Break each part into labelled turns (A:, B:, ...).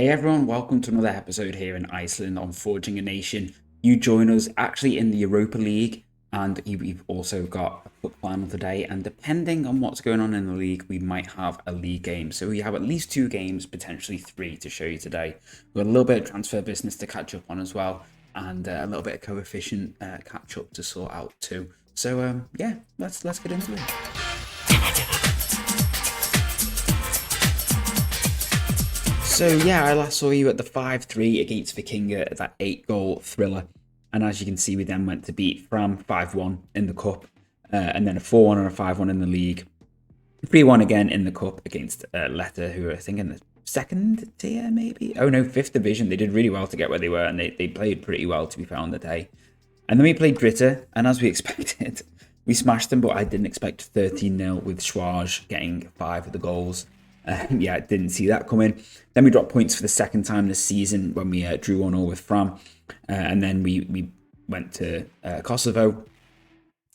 A: Hey everyone, welcome to another episode here in Iceland on Forging a Nation. You join us actually in the Europa League, and we've also got a cup final today. And depending on what's going on in the league, we might have a league game. So we have at least 2 games, potentially 3 to show you today. We've got a little bit of transfer business to catch up on as well, and a little bit of coefficient catch up to sort out too. So yeah, let's get into it. So yeah, I last saw you at the 5-3 against Vikinga, that 8-goal thriller. And as you can see, we then went to beat Fram 5-1 in the cup, and then a 4-1 and a 5-1 in the league. 3-1 again in the cup against Letter, who are I think in the second tier maybe? Oh no, 5th division. They did really well to get where they were, and they played pretty well to be fair on the day. And then we played Dritter, and as we expected, we smashed them, but I didn't expect 13-0 with Schwaj getting 5 of the goals. Yeah, didn't see that coming. Then we dropped points for the second time this season when we drew 1-0 with Fram. And then we went to Kosovo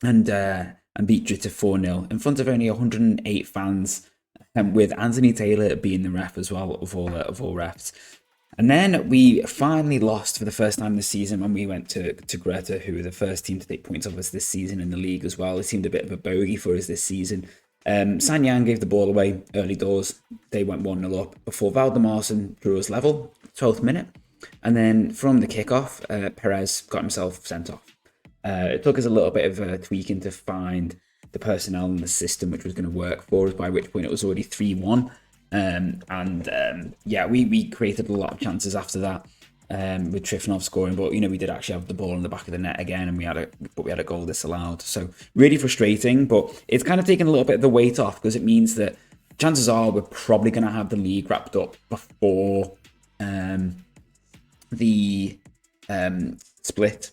A: and beat Dritter 4-0 in front of only 108 fans, with Anthony Taylor being the ref as well, of all refs. And then we finally lost for the first time this season when we went to Greta, who were the first team to take points off us this season in the league as well. It seemed a bit of a bogey for us this season. Sanyang gave the ball away early doors. They went 1-0 up before Valdemarson drew us level, 12th minute. And then from the kickoff, Perez got himself sent off. It took us a little bit of tweaking to find the personnel and the system which was going to work for us, by which point it was already 3-1. Yeah, we created a lot of chances after that. With Trifonov scoring, but we did actually have the ball in the back of the net again, and we had a goal disallowed. So really frustrating, but it's kind of taken a little bit of the weight off, because it means that chances are we're probably going to have the league wrapped up before the split.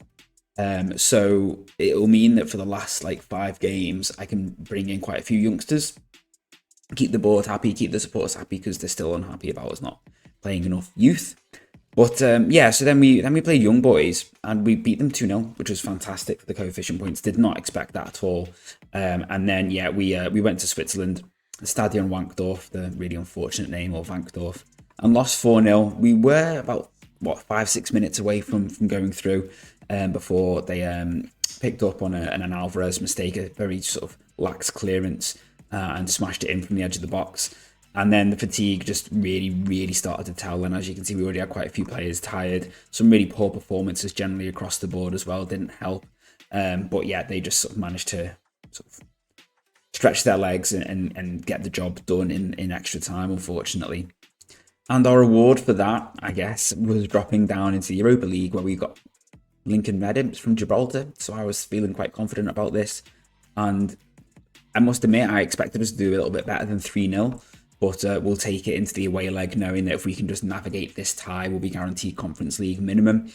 A: So it'll mean that for the last 5 games, I can bring in quite a few youngsters, keep the board happy, keep the supporters happy, because they're still unhappy about us not playing enough youth. But yeah, so then we played Young Boys, and we beat them 2-0, which was fantastic for the coefficient points. Did not expect that at all. And then yeah, we went to Switzerland, Stadion Wankdorf, the really unfortunate name, or Wankdorf, and lost 4-0. We were about 5-6 minutes away from going through before they picked up on an Alvarez mistake, a very sort of lax clearance, and smashed it in from the edge of the box. And then the fatigue just really started to tell. And as you can see, we already had quite a few players tired. Some really poor performances generally across the board as well didn't help. But yeah, they just sort of managed to sort of stretch their legs and get the job done in extra time, unfortunately. And our reward for that, I guess, was dropping down into the Europa League, where we got Lincoln Red Imps from Gibraltar. So I was feeling quite confident about this. And I must admit, I expected us to do a little bit better than 3-0. But we'll take it into the away leg, knowing that if we can just navigate this tie, we'll be guaranteed Conference League minimum.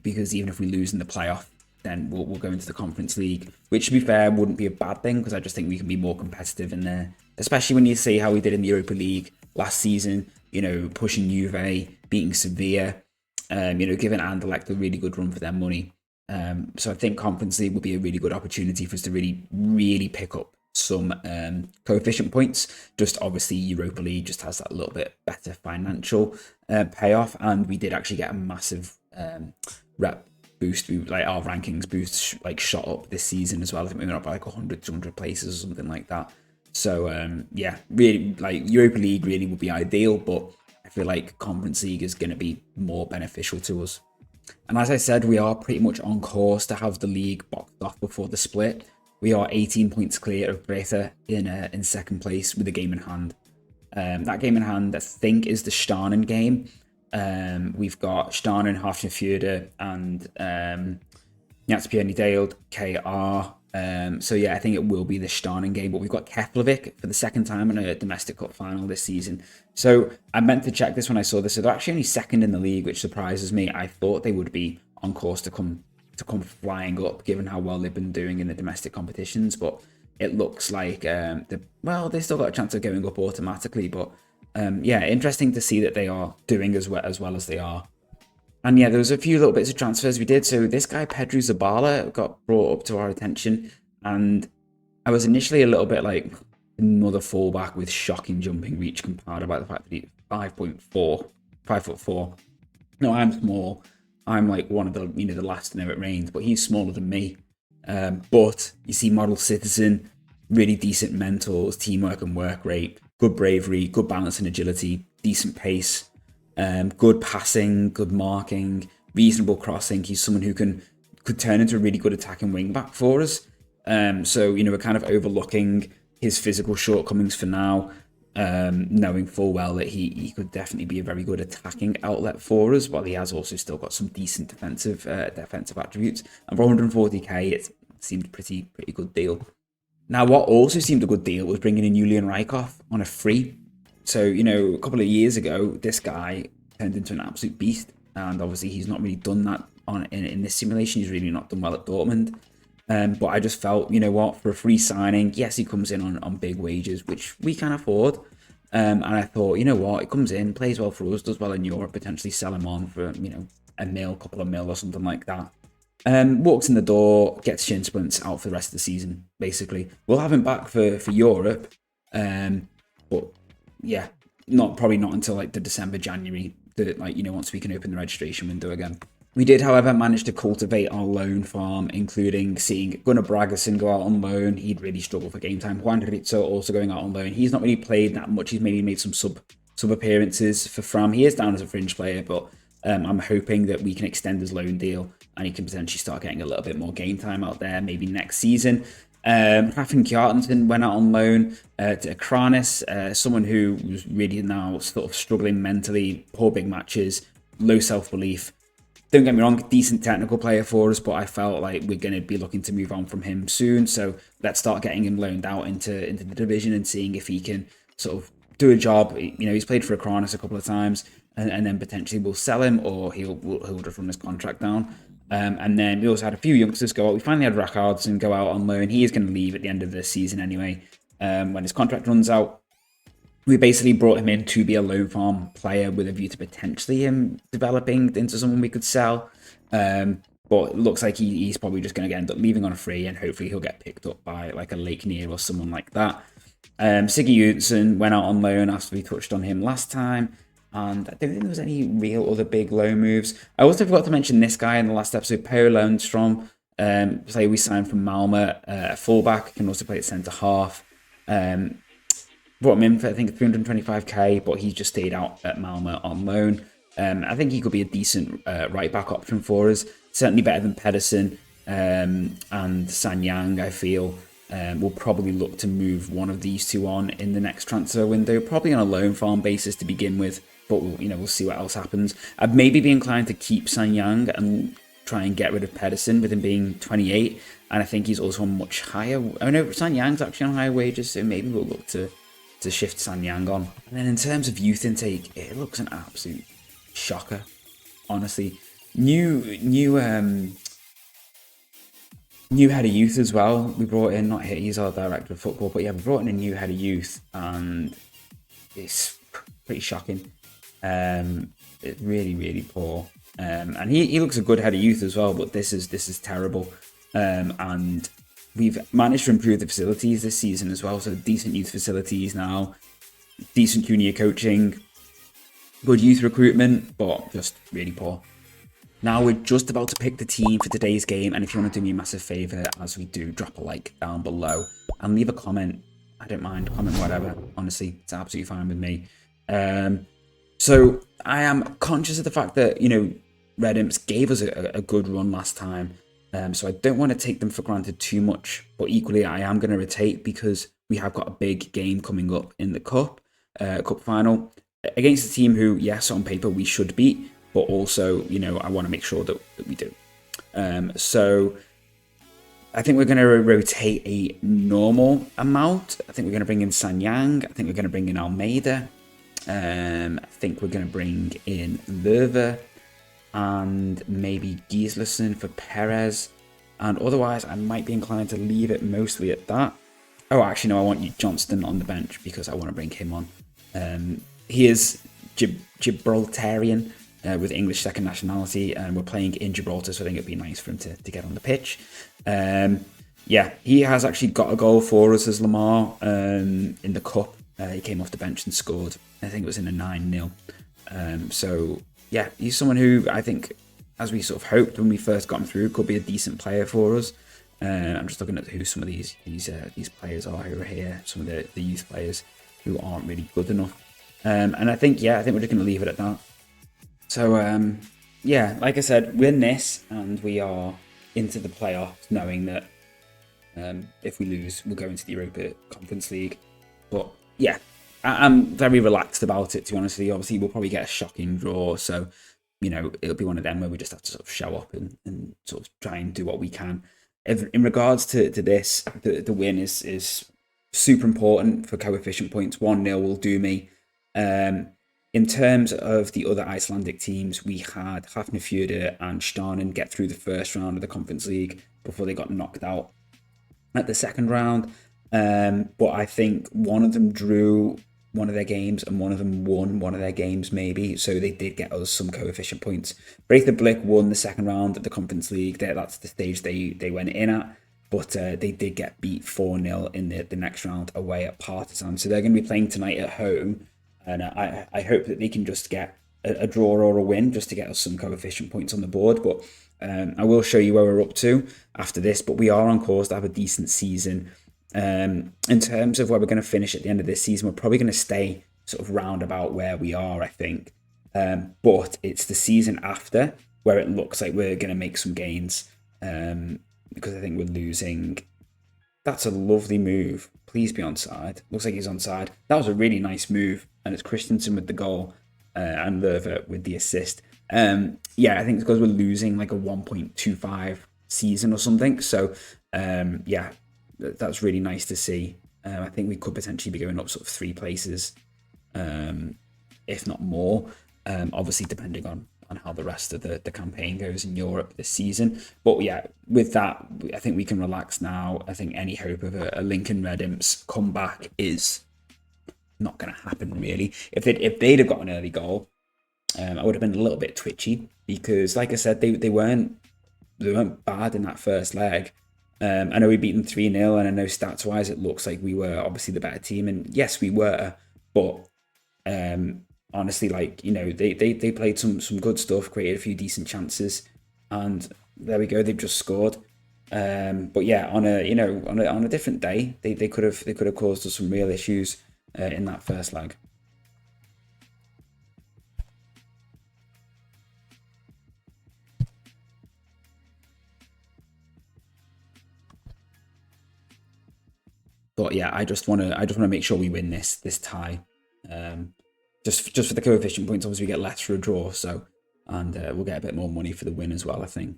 A: Because even if we lose in the playoff, then we'll go into the Conference League, which, to be fair, wouldn't be a bad thing, because I just think we can be more competitive in there. Especially when you see how we did in the Europa League last season, pushing Juve, beating Sevilla, giving Anderlecht a really good run for their money. So I think Conference League will be a really good opportunity for us to really pick up some coefficient points. Just obviously Europa League just has that little bit better financial payoff, and we did actually get a massive rep boost. Our rankings boost shot up this season as well. I think we went up by 100, 200 places or something like that. So yeah, really Europa League really would be ideal, but I feel like Conference League is going to be more beneficial to us. And as I said, we are pretty much on course to have the league boxed off before the split. We are 18 points clear of Greta in second place with a game in hand. That game in hand, I think, is the Starnen game. We've got Starnen, Hafnarfjordur, and Njatspjörni Dale, KR. So yeah, I think it will be the Starnen game. But we've got Keflavik for the second time in a domestic cup final this season. So I meant to check this when I saw this. So they're actually only second in the league, which surprises me. I thought they would be on course to come flying up, given how well they've been doing in the domestic competitions. But it looks like they still got a chance of going up automatically. But yeah, interesting to see that they are doing as well as they are. And yeah, there was a few little bits of transfers we did. So this guy, Pedro Zabala, got brought up to our attention. And I was initially a little bit like, another fullback with shocking jumping reach, compared by the fact that he's 5.4 5'4". No, I'm small. I'm like one of the the last to know it rains, but he's smaller than me. But you see, model citizen, really decent mentors, teamwork and work rate, good bravery, good balance and agility, decent pace, good passing, good marking, reasonable crossing. He's someone who could turn into a really good attacking wing back for us. So we're kind of overlooking his physical shortcomings for now, knowing full well that he could definitely be a very good attacking outlet for us, while he has also still got some decent defensive attributes. And for 140k, it seemed a pretty good deal. Now, what also seemed a good deal was bringing in Julian Rykov on a free. So, a couple of years ago, this guy turned into an absolute beast, and obviously he's not really done that in this simulation. He's really not done well at Dortmund. But I just felt, for a free signing, yes, he comes in on big wages, which we can afford. And I thought, it comes in, plays well for us, does well in Europe, potentially sell him on for, a couple of mil or something like that. Walks in the door, gets shin splints, out for the rest of the season, basically. We'll have him back for Europe. But yeah, probably not until like the December, January, once we can open the registration window again. We did, however, manage to cultivate our loan farm, including seeing Gunnar Bragason go out on loan. He'd really struggled for game time. Juan Rizzo also going out on loan. He's not really played that much. He's maybe made some sub appearances for Fram. He is down as a fringe player, but I'm hoping that we can extend his loan deal and he can potentially start getting a little bit more game time out there, maybe next season. Raffin Kjartansson went out on loan to Akranis, someone who was really now sort of struggling mentally, poor big matches, low self-belief. Don't get me wrong, decent technical player for us, but I felt like we're going to be looking to move on from him soon. So let's start getting him loaned out into the division and seeing if he can sort of do a job. He's played for Akranis a couple of times, and then potentially we'll sell him or he'll just run his contract down. And then we also had a few youngsters go out. We finally had Rackardson go out on loan. He is going to leave at the end of the season anyway, when his contract runs out. We basically brought him in to be a loan farm player with a view to potentially him developing into someone we could sell. But it looks like he's probably just going to end up leaving on a free, and hopefully he'll get picked up by like a Lake Near or someone like that. Siggy Jonsson went out on loan after we touched on him last time. And I don't think there was any real other big loan moves. I also forgot to mention this guy in the last episode, Per Lundstrom. We signed from Malmö, fullback, can also play at centre half. Brought him in for, I think, 325k, but he just stayed out at Malmö on loan. I think he could be a decent right-back option for us. Certainly better than Pedersen and Sanyang, I feel. We'll probably look to move one of these two on in the next transfer window, probably on a loan farm basis to begin with, but we'll see what else happens. I'd maybe be inclined to keep Sanyang and try and get rid of Pedersen with him being 28, and I think he's also on much higher... Oh no, Sanyang's actually on higher wages, so maybe we'll look to shift Sanyang on. And then in terms of youth intake, it looks an absolute shocker, honestly. New head of youth as well. We brought in, not here, he's our director of football, but yeah, we brought in a new head of youth, and it's pretty shocking. It's really, really poor. And he looks a good head of youth as well, but this is terrible. And we've managed to improve the facilities this season as well, so decent youth facilities now, decent junior coaching, good youth recruitment, but just really poor. Now we're just about to pick the team for today's game, and if you want to do me a massive favour, as we do, drop a like down below and leave a comment. I don't mind, comment whatever, honestly, it's absolutely fine with me. So I am conscious of the fact that, Red Imps gave us a good run last time, so I don't want to take them for granted too much, but equally I am going to rotate because we have got a big game coming up in the cup final against a team who, yes, on paper we should beat, but also, I want to make sure that we do. So I think we're going to rotate a normal amount. I think we're going to bring in Sanyang. I think we're going to bring in Almeida. I think we're going to bring in Löwe and maybe Gislason for Perez. And otherwise, I might be inclined to leave it mostly at that. Oh, actually, no, I want Johnston on the bench because I want to bring him on. He is Gibraltarian. With English second nationality, and we're playing in Gibraltar, so I think it'd be nice for him to get on the pitch. Yeah, he has actually got a goal for us as Lamar in the cup. He came off the bench and scored. I think it was in a 9-0. So yeah, he's someone who I think, as we sort of hoped when we first got him through, could be a decent player for us. I'm just looking at who some of these players are who are here, some of the youth players who aren't really good enough. And I think we're just going to leave it at that. So yeah, like I said, win this and we are into the playoffs, knowing that if we lose, we'll go into the Europa Conference League. But yeah, I'm very relaxed about it, to be honest with you. Obviously, we'll probably get a shocking draw, so it'll be one of them where we just have to sort of show up and sort of try and do what we can. In regards to this, the win is super important for coefficient points. 1-0 will do me. In terms of the other Icelandic teams, we had Hafnarfjörður and Starnen get through the first round of the Conference League before they got knocked out at the second round. But I think one of them drew one of their games and one of them won one of their games, maybe. So they did get us some coefficient points. Breithablik won the second round of the Conference League. That's the stage they went in at. But they did get beat 4-0 in the next round away at Partizan. So they're going to be playing tonight at home. And I hope that they can just get a draw or a win just to get us some coefficient points on the board. But I will show you where we're up to after this. But we are on course to have a decent season. In terms of where we're going to finish at the end of this season, we're probably going to stay sort of round about where we are, I think. But it's the season after where it looks like we're going to make some gains. Because I think we're losing. That's a lovely move. Please be onside. Looks like he's onside. That was a really nice move. And it's Christensen with the goal and Lerver with the assist. Yeah, I think it's because we're losing like a 1.25 season or something. So, yeah, that's really nice to see. I think we could potentially be going up sort of 3 places, if not more. Obviously, depending on how the rest of the campaign goes in Europe this season. But yeah, with that, I think we can relax now. I think any hope of a Lincoln Red Imps comeback is not going to happen, really. If they'd have got an early goal, I would have been a little bit twitchy because, like I said, they weren't bad in that first leg. I know we beat them 3-0, and I know stats-wise it looks like we were obviously the better team, and yes, we were. But honestly, like, they played some good stuff, created a few decent chances, and there we go. They've just scored. But yeah, on a different day, they could have caused us some real issues in that first leg. But yeah, I just want to make sure we win this tie. Just for the coefficient points, obviously we get less for a draw, so and we'll get a bit more money for the win as well, I think.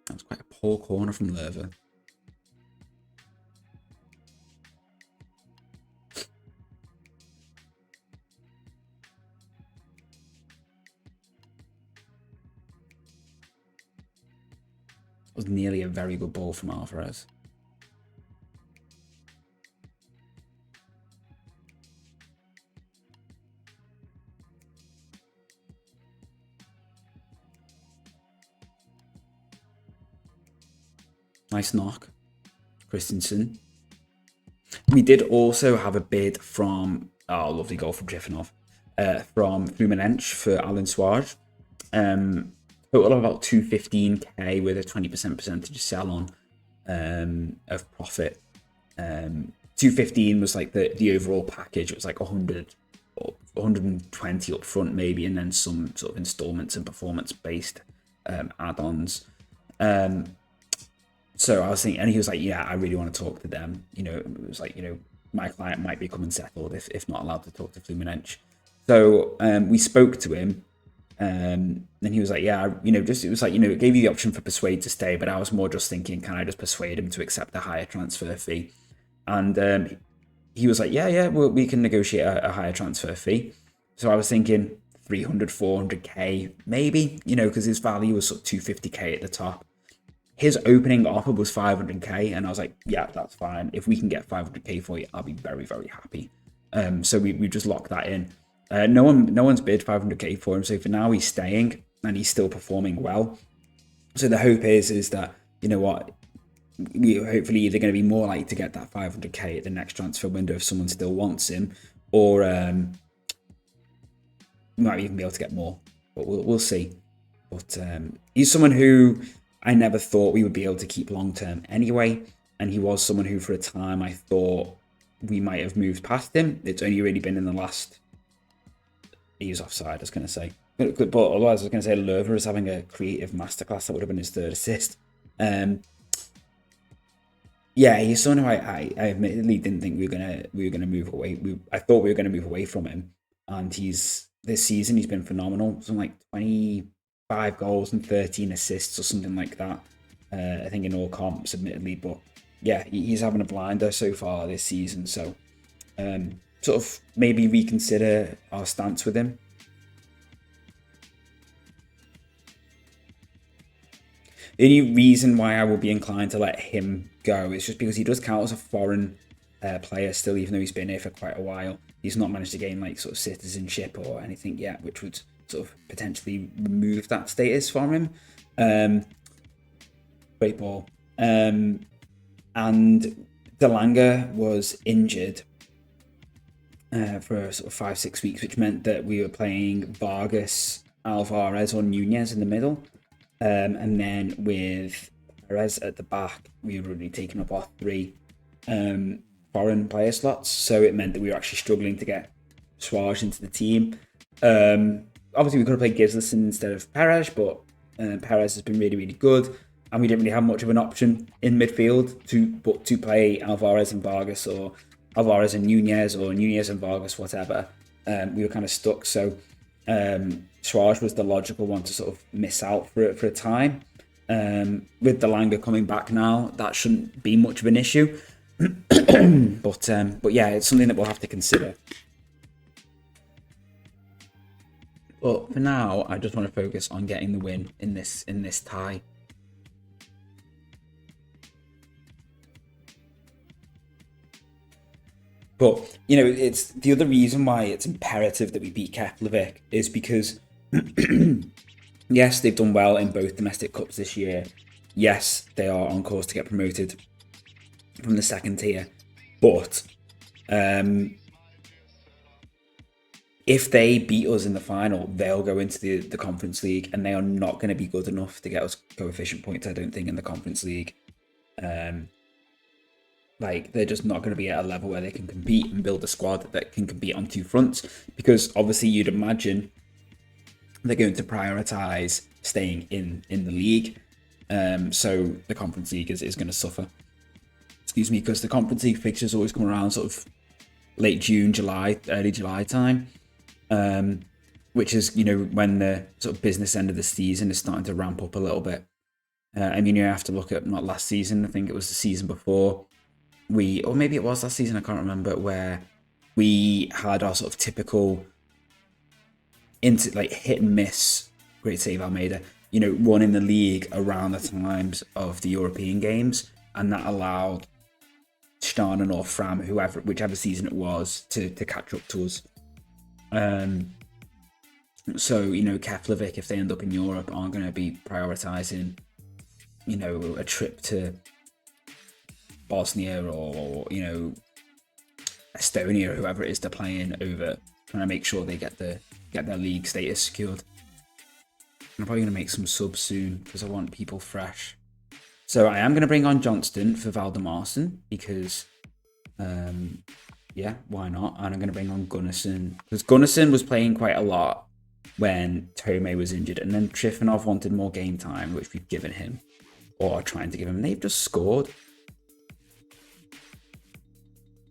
A: That was quite a poor corner from Lerver. Was nearly a very good ball from Alvarez. Nice knock. Christensen. We did also have a bid from, lovely goal from Trifonov, from Fluminense for Alan Suarez. Total of about 215k with a 20% percentage sell on of profit. 215 was like the overall package. It was like 100 or 120 up front maybe, and then some sort of installments and performance based add-ons. So I was thinking, and he was like, yeah, I really want to talk to them. It was like, my client might become unsettled if not allowed to talk to Fluminense. So we spoke to him. And he was like, yeah, it was like, it gave you the option for persuade to stay, but I was more just thinking, can I just persuade him to accept a higher transfer fee? And he was like, yeah, well, we can negotiate a higher transfer fee. So I was thinking 300, 400k, maybe, because his value was sort of 250k at the top. His opening offer was 500k, and I was like, yeah, that's fine. If we can get 500k for you, I'll be very, very happy. So we just locked that in. No one's bid 500k for him, so for now he's staying and he's still performing well. So the hope is that, we hopefully either going to be more likely to get that 500k at the next transfer window if someone still wants him, or we might even be able to get more, but we'll see. But he's someone who I never thought we would be able to keep long term anyway, and he was someone who for a time I thought we might have moved past him. It's only really been in the last... He was offside, I was going to say. But otherwise I was going to say Löwer is having a creative masterclass. That would have been his 3rd assist. Yeah, he's someone who I admittedly didn't think we were gonna move away. I thought we were gonna move away from him, and this season he's been phenomenal. Something like 25 goals and 13 assists or something like that. I think in all comps, admittedly, but yeah, he's having a blinder so far this season. So sort of maybe reconsider our stance with him. The only reason why I will be inclined to let him go is just because he does count as a foreign player still, even though he's been here for quite a while. He's not managed to gain like sort of citizenship or anything yet, which would sort of potentially remove that status from him. Great ball. And Delanga was injured for sort of 5-6 weeks, which meant that we were playing Vargas, Alvarez, or Nunez in the middle. And then with Perez at the back, we were already taking up our 3 foreign player slots. So it meant that we were actually struggling to get Suarez into the team. Obviously, we could have played Gislason instead of Perez, but Perez has been really, really good. And we didn't really have much of an option in midfield to play Alvarez and Vargas, or Alvarez and Nunez, or Nunez and Vargas, whatever. We were kind of stuck. So Suarez was the logical one to sort of miss out for a time. With Delanga coming back now, that shouldn't be much of an issue. But yeah, it's something that we'll have to consider. But for now, I just want to focus on getting the win in this tie. But, you know, it's the other reason why it's imperative that we beat Keflavik is because, yes, they've done well in both domestic cups this year. Yes, they are on course to get promoted from the 2nd tier. But if they beat us in the final, they'll go into the Conference League, and they are not going to be good enough to get us coefficient points, I don't think, in the Conference League. Like, they're just not going to be at a level where they can compete and build a squad that can compete on 2 fronts, because obviously you'd imagine they're going to prioritise staying in the league. So the Conference League is going to suffer. Excuse me, because the Conference League fixtures always come around sort of late June, July, early July time, which is, you know, when the sort of business end of the season is starting to ramp up a little bit. I mean, you have to look at not last season, I think it was the season before. Or maybe it was last season, I can't remember, where we had our sort of typical hit and miss, great save Almeida, you know, run in the league around the times of the European games, and that allowed Stjarnan or Fram, whichever season it was, to catch up to us. So, you know, Keflavik, if they end up in Europe, aren't going to be prioritising, you know, a trip to Bosnia or, you know, Estonia or whoever it is they're playing over, trying to make sure they get their league status secured. I'm probably going to make some subs soon because I want people fresh. So I am going to bring on Johnston for Valdemarsson because, yeah, why not? And I'm going to bring on Gunnarsson because Gunnarsson was playing quite a lot when Tomei was injured, and then Trifonov wanted more game time, which we've given him, or are trying to give him. And they've just scored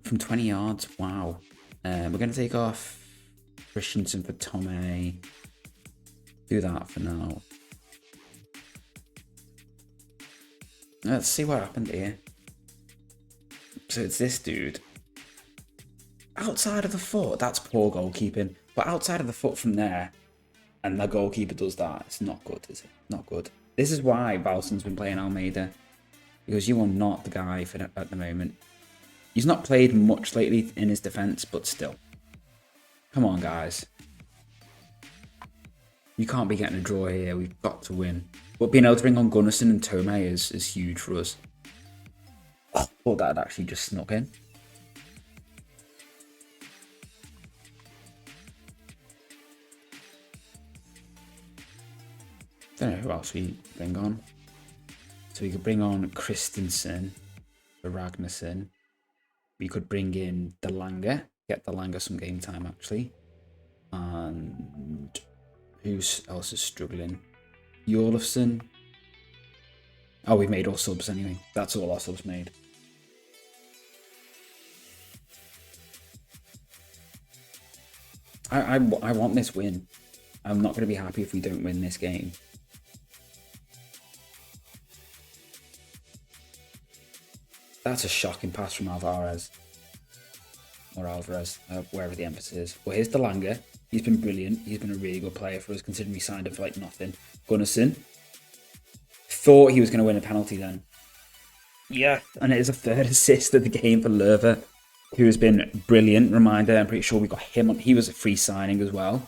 A: from 20 yards. Wow. We're going to take off Christensen for Tomei. Do that for now. Let's see what happened here. So it's this dude. Outside of the foot, that's poor goalkeeping. But outside of the foot from there, and the goalkeeper does that, it's not good, is it? Not good. This is why Valson's been playing Almeida. Because you are not the guy for that at the moment. He's not played much lately in his defence, but still. Come on, guys. You can't be getting a draw here. We've got to win. But being able to bring on Gunnarsson and Tomei is huge for us. Oh, thought that had actually just snuck in. Don't know who else we bring on. So we could bring on Christensen for Ragnarsson. We could bring in Delanga, get Delanga some game time actually. And who else is struggling? Jorlofsson. Oh, we've made all subs anyway. That's all our subs made. I want this win. I'm not going to be happy if we don't win this game. That's a shocking pass from Alvarez. Or Alvarez, wherever the emphasis is. Well, here's Delanga. He's been brilliant. He's been a really good player for us, considering we signed him for like nothing. Gunnarsson. Thought he was going to win a penalty then. Yeah, and it is a third assist of the game for Lerva, who has been brilliant. Reminder, I'm pretty sure we got him on. He was a free signing as well.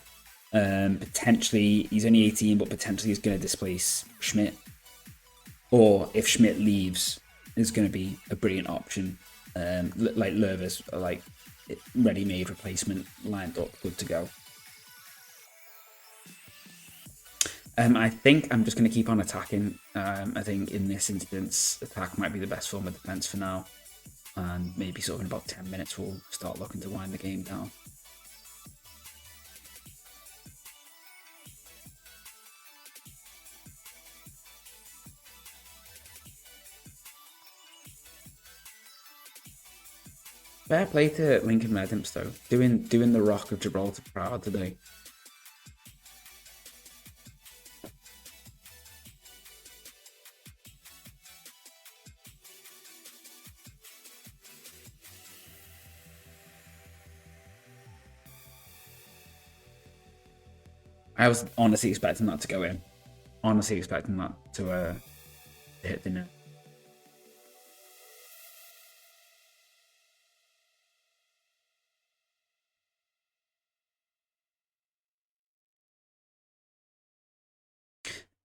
A: Potentially, he's only 18, but potentially he's going to displace Schmidt. Or if Schmidt leaves, is going to be a brilliant option. Like Lerva's like ready-made replacement lined up, good to go. I think I'm just going to keep on attacking. I think in this instance, attack might be the best form of defense for now. And maybe sort of in about 10 minutes, we'll start looking to wind the game down. Fair play to Lincoln Red Imps though, doing the Rock of Gibraltar proud today. I was honestly expecting that to go in. Honestly expecting that to hit the net.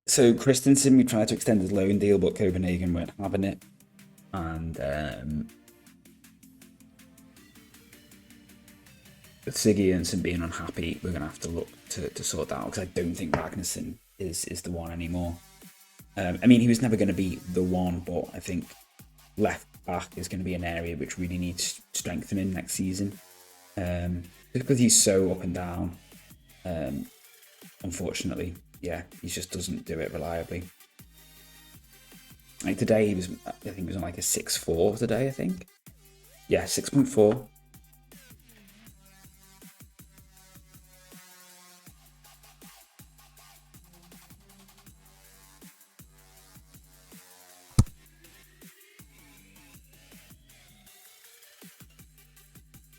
A: So Christensen, we tried to extend his loan deal, but Copenhagen weren't having it. And with Siggy and being unhappy, we're going to have to look to sort that out, because I don't think Ragnarsson is the one anymore. I mean, he was never going to be the one, but I think left back is going to be an area which really needs strengthening next season. Just because he's so up and down, unfortunately. Yeah, he just doesn't do it reliably. Like today, I think he was on like a 6.4 today, I think. Yeah, 6.4.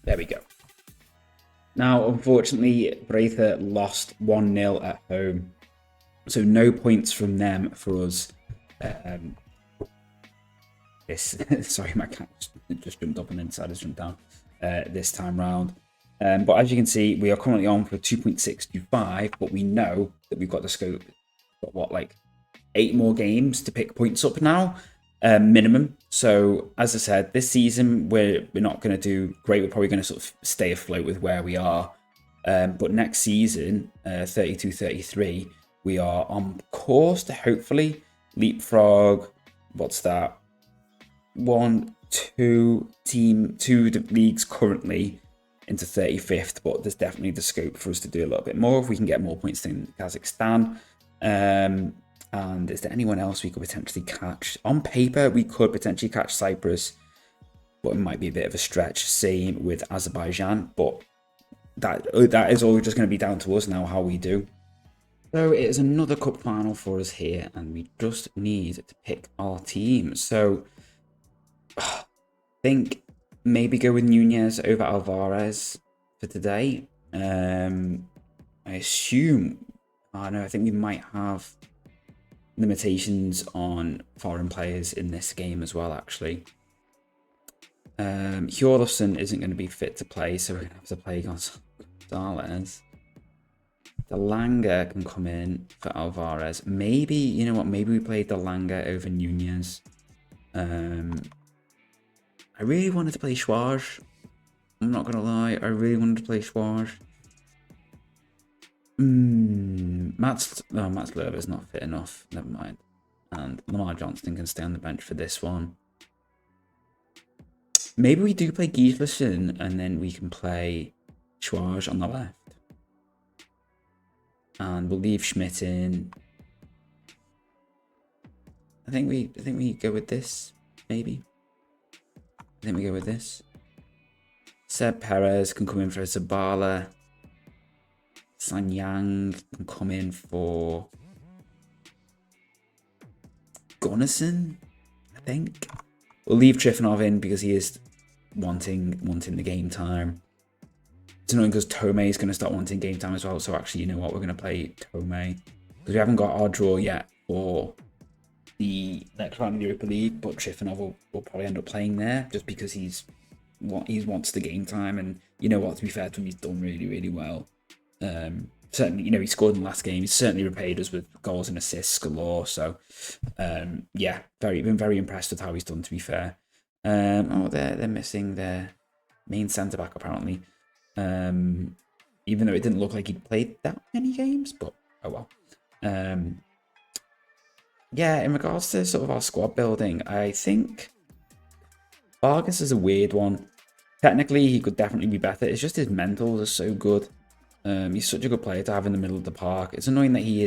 A: There we go. Now, unfortunately, Breither lost 1-0 at home. So no points from them for us. Sorry, my cat just jumped up and then decided to jump down this time round. But as you can see, we are currently on for 2.625, but we know that we've got the scope. Got what, like 8 more games to pick points up now, minimum. So as I said, this season we're not going to do great. We're probably going to sort of stay afloat with where we are. But next season, 32-33, we are on course to hopefully leapfrog. What's that? 2 leagues currently into 35th, but there's definitely the scope for us to do a little bit more if we can get more points than Kazakhstan. And is there anyone else we could potentially catch? On paper, we could potentially catch Cyprus, but it might be a bit of a stretch. Same with Azerbaijan, but that is all just going to be down to us now how we do. So it is another cup final for us here, and we just need to pick our team. So I think maybe go with Nunez over Alvarez for today. I assume, I think we might have limitations on foreign players in this game as well, actually. Hjorlofsson isn't going to be fit to play, so we're going to have to play Gonzalez. Delanga can come in for Alvarez. Maybe, you know what, maybe we play Delanga over Nunez. I really wanted to play Schwarz. I'm not going to lie, I really wanted to play Schwarz. Matt's Lerber's not fit enough. Never mind. And Lamar Johnston can stay on the bench for this one. Maybe we do play Gislason and then we can play Schwarz on the left. And we'll leave Schmidt in. I think we go with this, maybe. I think we go with this. Seb Perez can come in for Zabala. Sanyang can come in for Gunnarsson, I think. We'll leave Trifonov in because he is wanting the game time. It's annoying because Tomei is going to start wanting game time as well. So actually, you know what? We're going to play Tomei because we haven't got our draw yet for the next round of the Europa League. But Trifonov will probably end up playing there just because he wants the game time. And you know what? To be fair to him, he's done really well. Certainly, you know, he scored in the last game. He's certainly repaid us with goals and assists galore. So, yeah, been very impressed with how he's done. To be fair, they're missing their main centre back apparently. Even though it didn't look like he'd played that many games, but oh well. Yeah, in regards to sort of our squad building, I think Vargas is a weird one. Technically, he could definitely be better. It's just his mentals are so good. He's such a good player to have in the middle of the park. It's annoying that he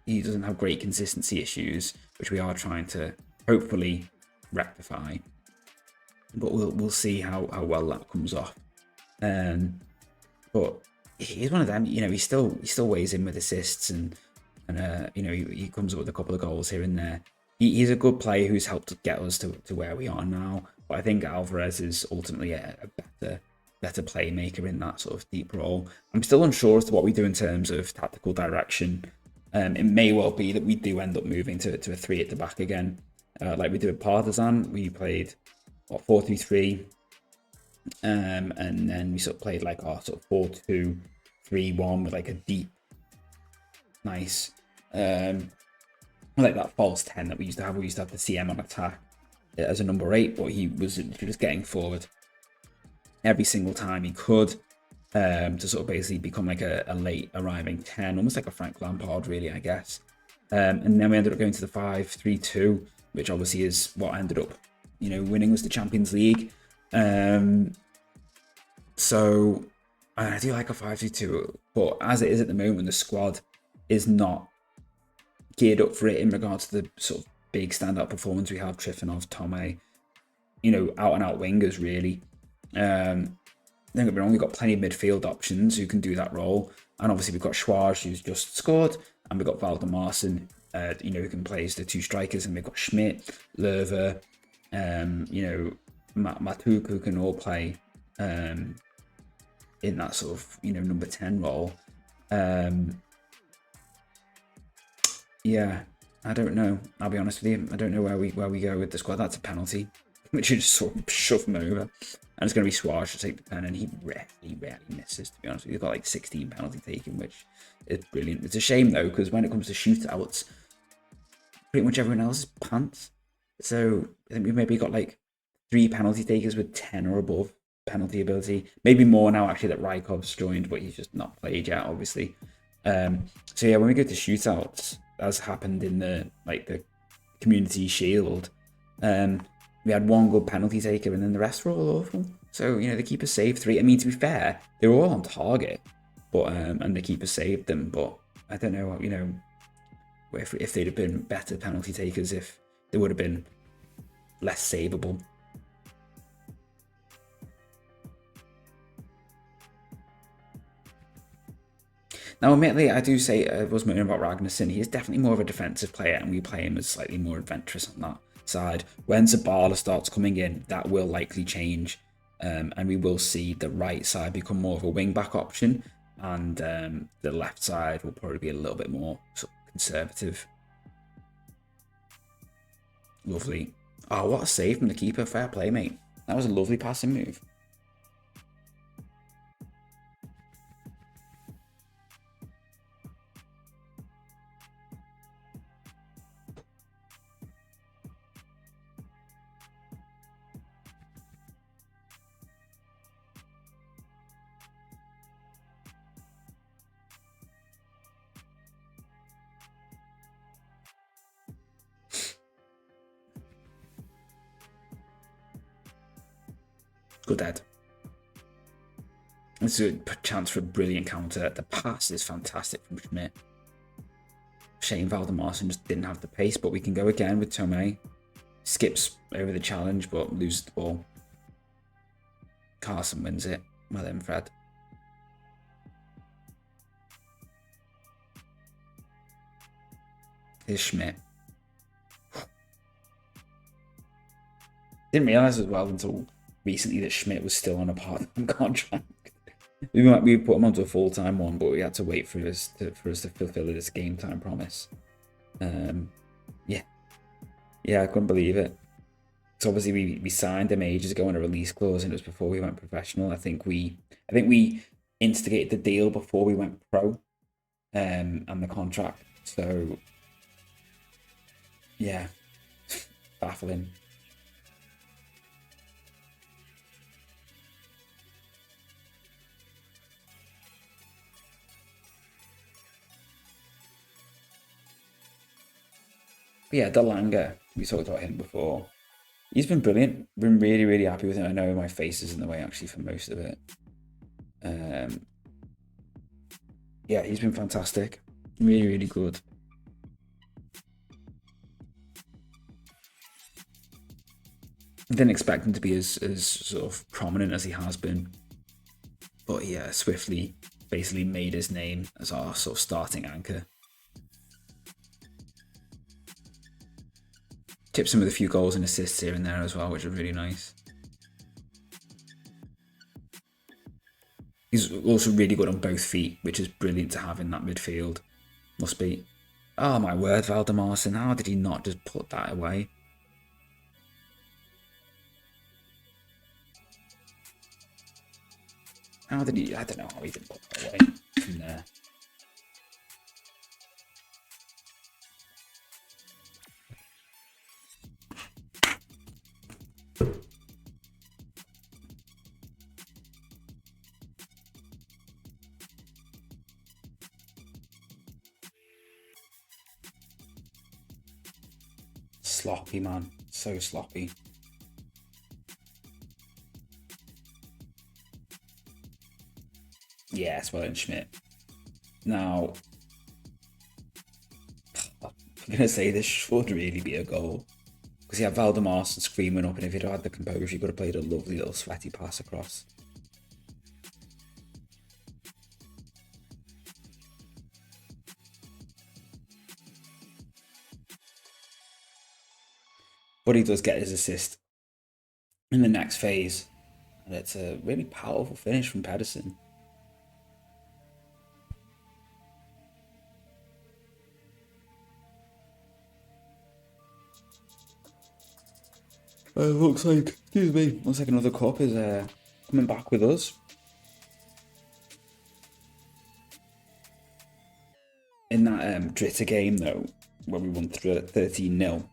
A: doesn't have great consistency issues, which we are trying to hopefully rectify. But we'll see how well that comes off. But he's one of them. You know, he still weighs in with assists and you know, he comes up with a couple of goals here and there. He's a good player who's helped get us to where we are now. But I think Alvarez is ultimately a better playmaker in that sort of deep role. I'm still unsure as to what we do in terms of tactical direction. It may well be that we do end up moving to a 3 at the back again, like we did with Partizan. We played 4-3-3, and then we sort of played like our sort of 4-2-3-1 with like a deep, nice, like that false 10 that we used to have. We used to have the CM on attack as a number 8, but he was just getting forward every single time he could, to sort of basically become like a late arriving 10, almost like a Frank Lampard really, I guess. And then we ended up going to the 5-3-2, which obviously is what ended up, you know, winning us the Champions League. So I do like a 5-2-2, but as it is at the moment, the squad is not geared up for it in regards to the sort of big standout performance we have. Trifonov, Tomei, you know, out and out wingers really. I think we've only got plenty of midfield options who can do that role, and obviously we've got Schwarz who's just scored, and we've got Valdemarson, you know, who can play as the 2 strikers, and we've got Schmidt, Lerver, you know, Matuk, who can all play in that sort of, you know, number 10 role. Yeah, I don't know. I'll be honest with you. I don't know where we go with the squad. That's a penalty, which you just sort of shove him over. And it's going to be Schwarz to take the pen, and he rarely misses, to be honest with you. He's got like 16 penalty taken, which is brilliant. It's a shame, though, because when it comes to shootouts, pretty much everyone else is pants. So I think we've maybe got like 3 penalty takers with 10 or above penalty ability. Maybe more now, actually, that Rykov's joined, but he's just not played yet, obviously. So yeah, when we go to shootouts, as happened in the Community Shield, we had 1 good penalty taker, and then the rest were all awful. So, you know, the keeper saved 3. I mean, to be fair, they were all on target, but and the keeper saved them. But I don't know, you know, if they'd have been better penalty takers, if they would have been less savable. Now, admittedly, I do say I was moaning about Ragnarsson. He is definitely more of a defensive player, and we play him as slightly more adventurous on that side. When Zabala starts coming in, that will likely change, and we will see the right side become more of a wing-back option, and the left side will probably be a little bit more sort of conservative. Lovely. Oh, what a save from the keeper. Fair play, mate. That was a lovely passing move. good head. It's a chance for a brilliant counter. The pass is fantastic from Schmidt. Shame Valdemarson just didn't have the pace, but we can go again with Tomei. Skips over the challenge, but loses the ball. Carson wins it. Well then, Fred. Here's Schmidt. Didn't realise as well until recently that Schmidt was still on a part-time contract. We put him onto a full-time one, but we had to wait for us to fulfill this game time promise. Yeah, I couldn't believe it. So obviously we signed him ages ago on a release clause, and it was before we went professional. I think we instigated the deal before we went pro, and the contract. So yeah, baffling. But yeah, Delanga, we talked about him before. He's been brilliant. Been really, really happy with him. I know my face is in the way actually for most of it. Yeah, he's been fantastic. Really, really good. I didn't expect him to be as sort of prominent as he has been. But yeah, swiftly basically made his name as our sort of starting anchor. Tips him with a few goals and assists here and there as well, which are really nice. He's also really good on both feet, which is brilliant to have in that midfield. Must be. Oh my word, Valdemarson, how did he not just put that away? How did he? I don't know how he didn't put that away from there. Sloppy, man. So sloppy. Yes, well done, Schmidt. Now, I'm going to say this should really be a goal. Because he had Valdemarson screaming up, and if he'd had the composure, he could have played a lovely little sweaty pass across. But he does get his assist in the next phase. And it's a really powerful finish from Pedersen. Looks like another cup is coming back with us. In that Dritter game, though, when we won 13-0,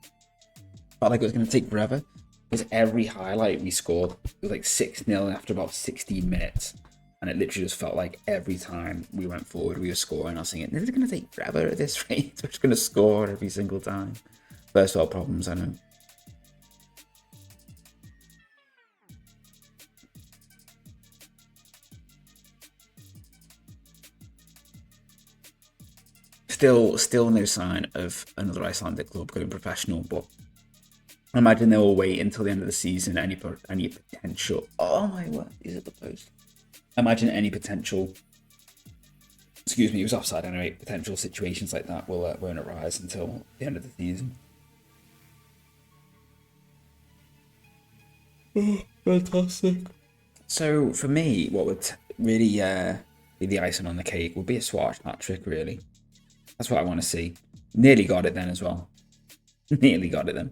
A: felt like it was going to take forever. Because every highlight we scored was like 6-0 after about 16 minutes. And it literally just felt like every time we went forward, we were scoring. I was thinking, this is going to take forever at this rate. We're just going to score every single time. First world problems, I know. Still no sign of another Icelandic club going professional, but I imagine they will wait until the end of the season. Any potential. Oh my word, these are the post. I imagine any potential. Excuse me, it was offside anyway. Potential situations like that won't arise until the end of the season. Oh, fantastic. So for me, what would really be the icing on the cake would be a Swatch hat trick, really. That's what I want to see. Nearly got it then as well. Nearly got it then.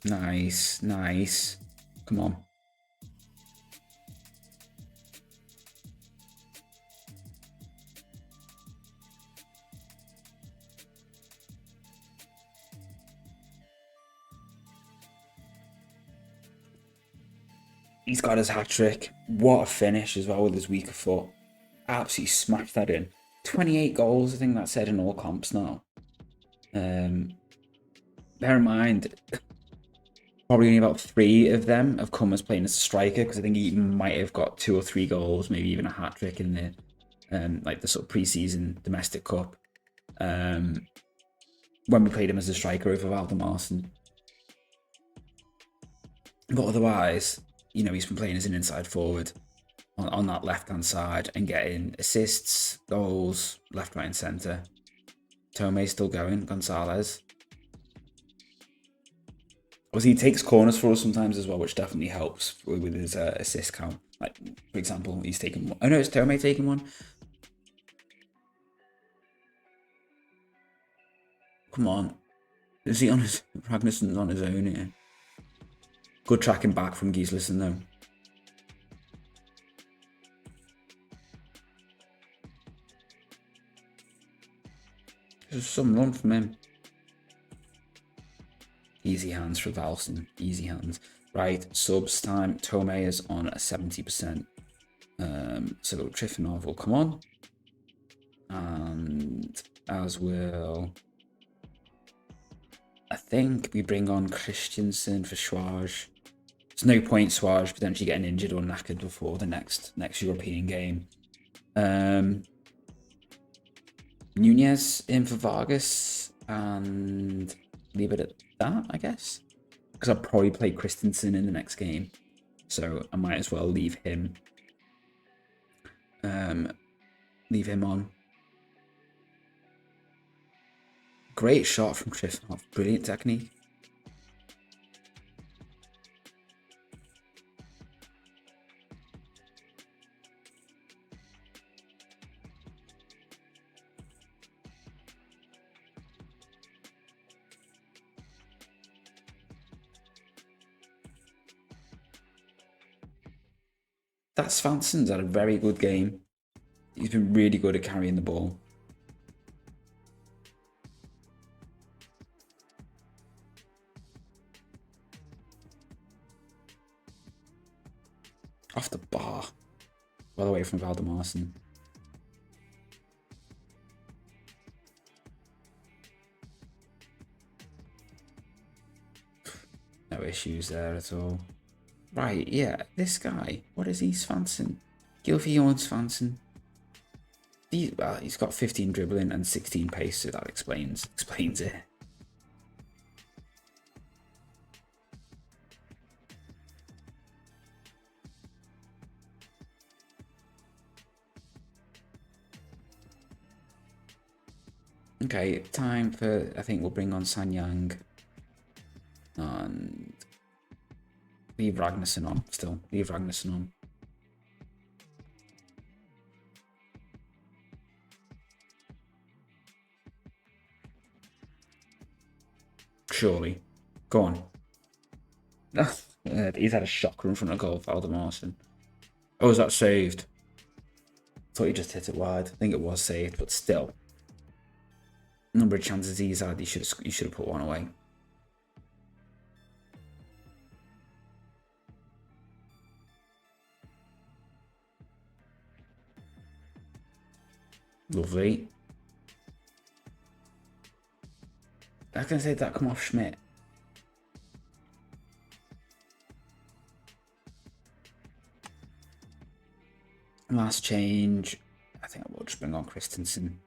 A: Nice, nice. Come on. He's got his hat-trick. What a finish as well with his weaker foot. Absolutely smashed that in. 28 goals, I think that said in all comps now. Bear in mind, probably only about 3 of them have come as playing as a striker, because I think he might have got 2 or 3 goals, maybe even a hat-trick in the like the sort of pre-season domestic cup. When we played him as a striker over Valdemarson. But otherwise, you know, he's been playing as an inside forward on that left-hand side and getting assists, goals, left, right, and centre. Tome's still going, Gonzalez. Obviously, he takes corners for us sometimes as well, which definitely helps with his assist count. Like, for example, he's taken one. Oh no, it's Tome taking one. Come on. Is he on his... Ragnarson's on his own here. Good tracking back from Gislason though. There's some run from him. Easy hands for Valson. Easy hands. Right, subs time. Tome is on a 70%. So Trifonov will come on. And as will... I think we bring on Christensen for Schwaj. There's no point Schwaj potentially getting injured or knackered before the next European game. Nunez in for Vargas and leave it at that, I guess. Because I'll probably play Christensen in the next game. So I might as well leave him. Leave him on. Great shot from Trifonov. Brilliant technique. That Svansson's had a very good game. He's been really good at carrying the ball. Off the bar. Well away from Valdemarson. No issues there at all. Right, yeah, this guy. What is he, Svansson? Gylfi Svansson. He's got 15 dribbling and 16 pace, so that explains it. Okay, time for, I think we'll bring on Sanyang and leave Ragnarsson on still. Leave Ragnarsson on. Surely. Go on. He's had a shocker in front of goal, Valdemarson. Oh, is that saved? I thought he just hit it wide. I think it was saved, but still. Number of chances he's had, he should have put one away. Lovely. I can say that come off Schmidt. Last change. I think I will just bring on Christensen.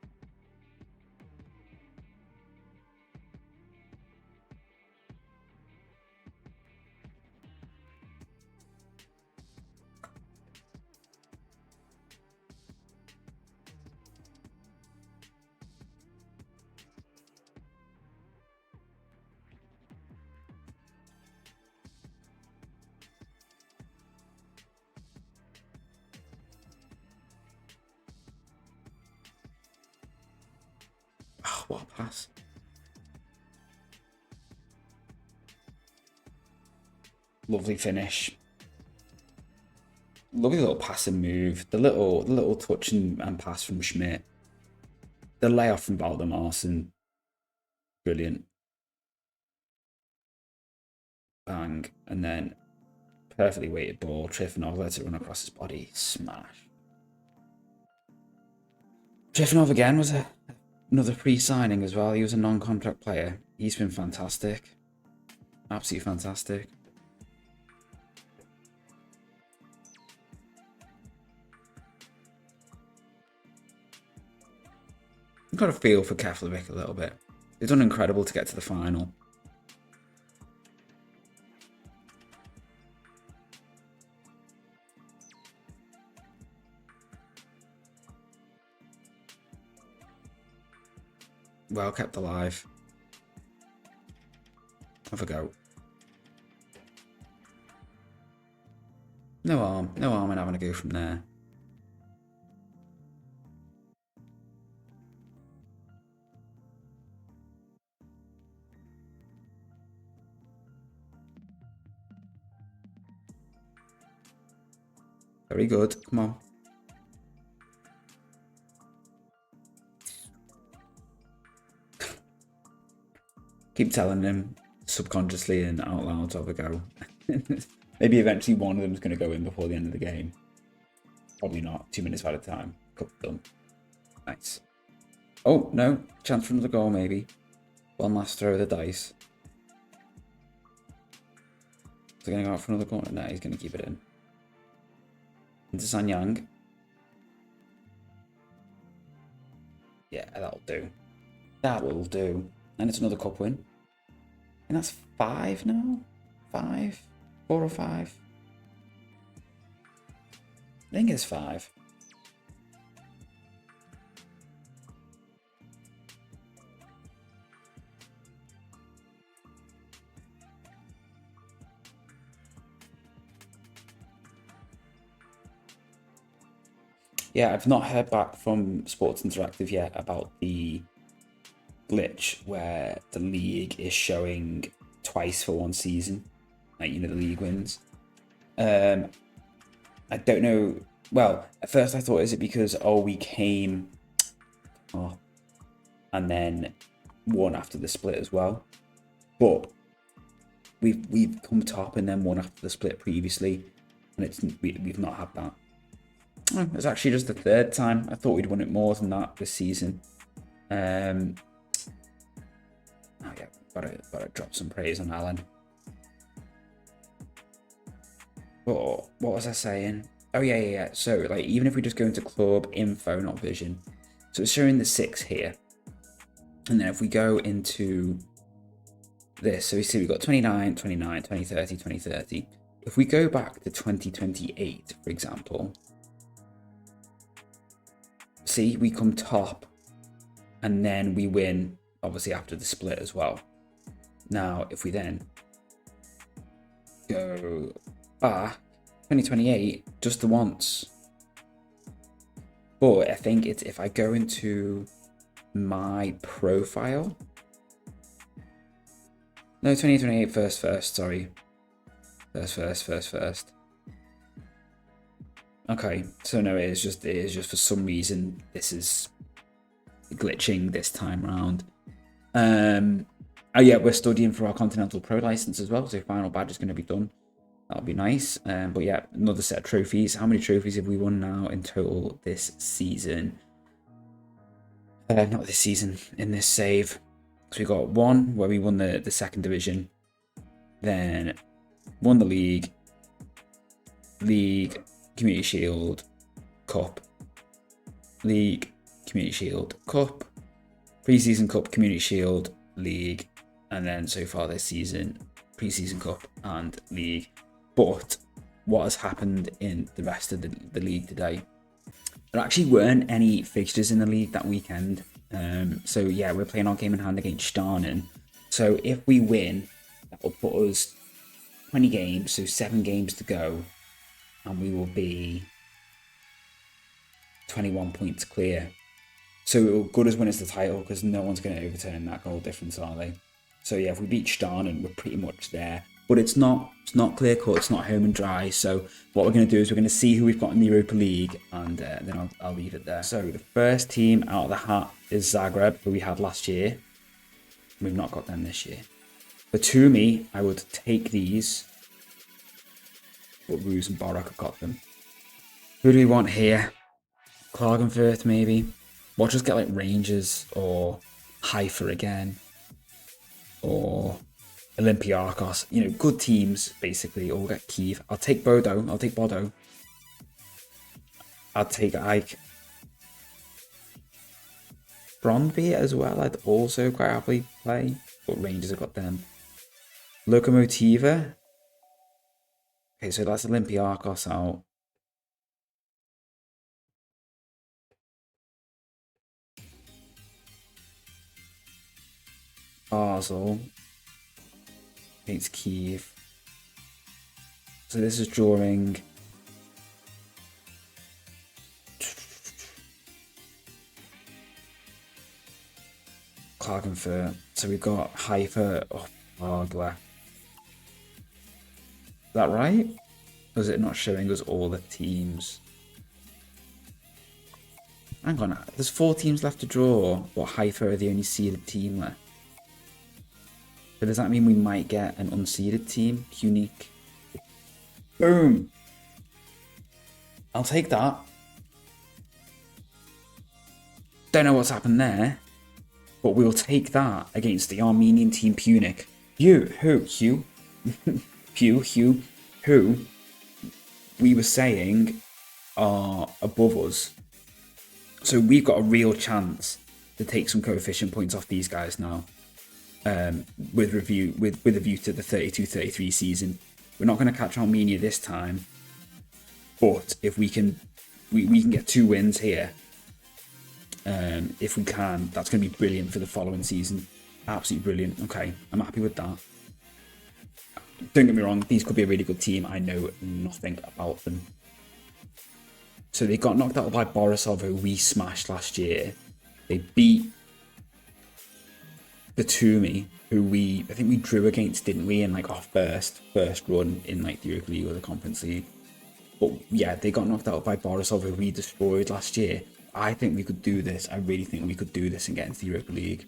A: Oh, what a pass. Lovely finish. Lovely little pass and move. The little touch and pass from Schmidt. The layoff from Valdemarson. Brilliant. Bang. And then Perfectly weighted ball. Trifonov lets it run across his body. Smash. Trifonov again was another pre-signing as well. He was a non-contract player. He's been fantastic. Absolutely fantastic. I've got a feel for Keflavik a little bit. They've done incredible to get to the final. Well kept alive. Have a go. No harm in having a go from there. Very good. Come on. Keep telling him subconsciously and out loud to have a go. Maybe eventually one of them is going to go in before the end of the game. Probably not. 2 minutes at a time. Couple done. Nice. Oh, no. Chance for another goal, maybe. One last throw of the dice. Is he going to go out for another corner? No, he's going to keep it in. Into Sanyang. Yeah, that'll do. That will do. And it's another cup win. And that's 5 now? 5? 4 or 5? I think it's 5. Yeah, I've not heard back from Sports Interactive yet about the glitch where the league is showing twice for one season. Like, you know, the league wins. I don't know. Well, at first I thought, is it because, we came and then won after the split as well? But we've come top and then won after the split previously, and we've not had that. It's actually just the 3rd time. I thought we'd won it more than that this season. Oh yeah, gotta drop some praise on Alan. Oh, what was I saying? Oh yeah. So like, even if we just go into club info, not vision, so it's showing the 6 here, and then if we go into this, so we see we've got 29, 29, 2030, 2030. If we go back to 2028, for example, see, we come top, and then we win, obviously, after the split as well. Now, if we then go back, 2028, just the once. But I think it's, if I go into my profile, no, 2028 first, sorry. First. Okay, so no, it is just for some reason this is glitching this time around. Oh yeah, we're studying for our Continental Pro license as well, so final badge is going to be done. That'll be nice. But yeah, another set of trophies. How many trophies have we won now in total this season? Not this season, in this save. So we got 1 where we won the 2nd division, then won the league, Community Shield, Cup, League, Community Shield, Cup, Pre-season Cup, Community Shield, League, and then so far this season, Pre-season Cup and League. But what has happened in the rest of the league today? There actually weren't any fixtures in the league that weekend. So yeah, we're playing our game in hand against Starnen. So if we win, that will put us 20 games, so 7 games to go, and we will be 21 points clear. So it will good as win us the title, because no one's going to overturn that goal difference, are they? So yeah, if we beat Starnen, we're pretty much there. But it's not clear cut, it's not home and dry. So what we're going to do is we're going to see who we've got in the Europa League, and then I'll leave it there. So the first team out of the hat is Zagreb, who we had last year. We've not got them this year. For Toomey, I would take these but Roos and Borok have got them. Who do we want here? Klagenfurt, maybe? We'll just get like Rangers or Haifa again. Or Olympiacos. You know, good teams, basically. Or we'll get Kiev. I'll take Bodo. I'll take Bodo. I'll take Ike. Brondby as well, I'd also quite happily play. But Rangers have got them. Lokomotiva. Okay, so that's Olympiacos out. Basel against Kiev. So this is drawing Klagenfurt. So we've got Haifa. Oh, Bargler. Is that right? Or is it not showing us all the teams? Hang on, there's 4 teams left to draw, but Haifa are the only seeded team left. So does that mean we might get an unseeded team? Unique. Boom! I'll take that. Don't know what's happened there, but we'll take that against the Armenian team Punic. Hugh, who we were saying are above us. So we've got a real chance to take some coefficient points off these guys now. With a view to the 32-33 season. We're not going to catch Armenia this time, but if we can get 2 wins here. If we can, that's going to be brilliant for the following season. Absolutely brilliant. Okay, I'm happy with that. Don't get me wrong, these could be a really good team. I know nothing about them. So they got knocked out by Borisov, who we smashed last year. They beat the Batumi, who I think we drew against, didn't we, in like our first run in like the Europa League or the Conference League. But yeah, they got knocked out by Borisov, who we destroyed last year. I think we could do this. I really think we could do this and get into the Europa League.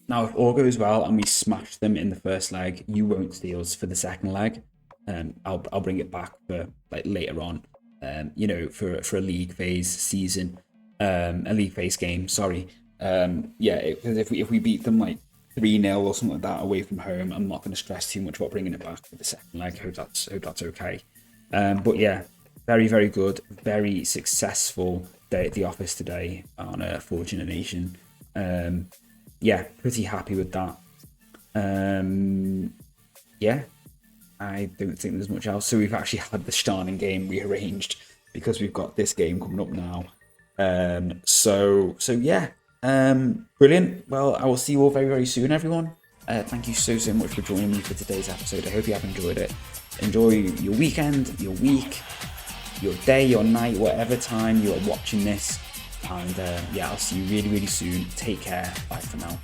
A: Now, if all goes well and we smash them in the first leg, you won't see us for the second leg. I'll bring it back for like later on. You know, for a league phase season, a league phase game. Sorry. Yeah, because if we beat them like 3-0 or something like that away from home, I'm not going to stress too much about bringing it back for the second leg. Hope that's okay. But yeah, very, very good, very successful day at the office today on Fortune Nation. Yeah, pretty happy with that. Yeah, I don't think there's much else. So we've actually had the Starning game rearranged because we've got this game coming up now. So yeah, brilliant. Well, I will see you all very, very soon, everyone. Thank you so much for joining me for today's episode. I hope you have enjoyed it. Enjoy your weekend, your week, your day, your night, whatever time you are watching this. And yeah, I'll see you really, really soon. Take care. Bye for now.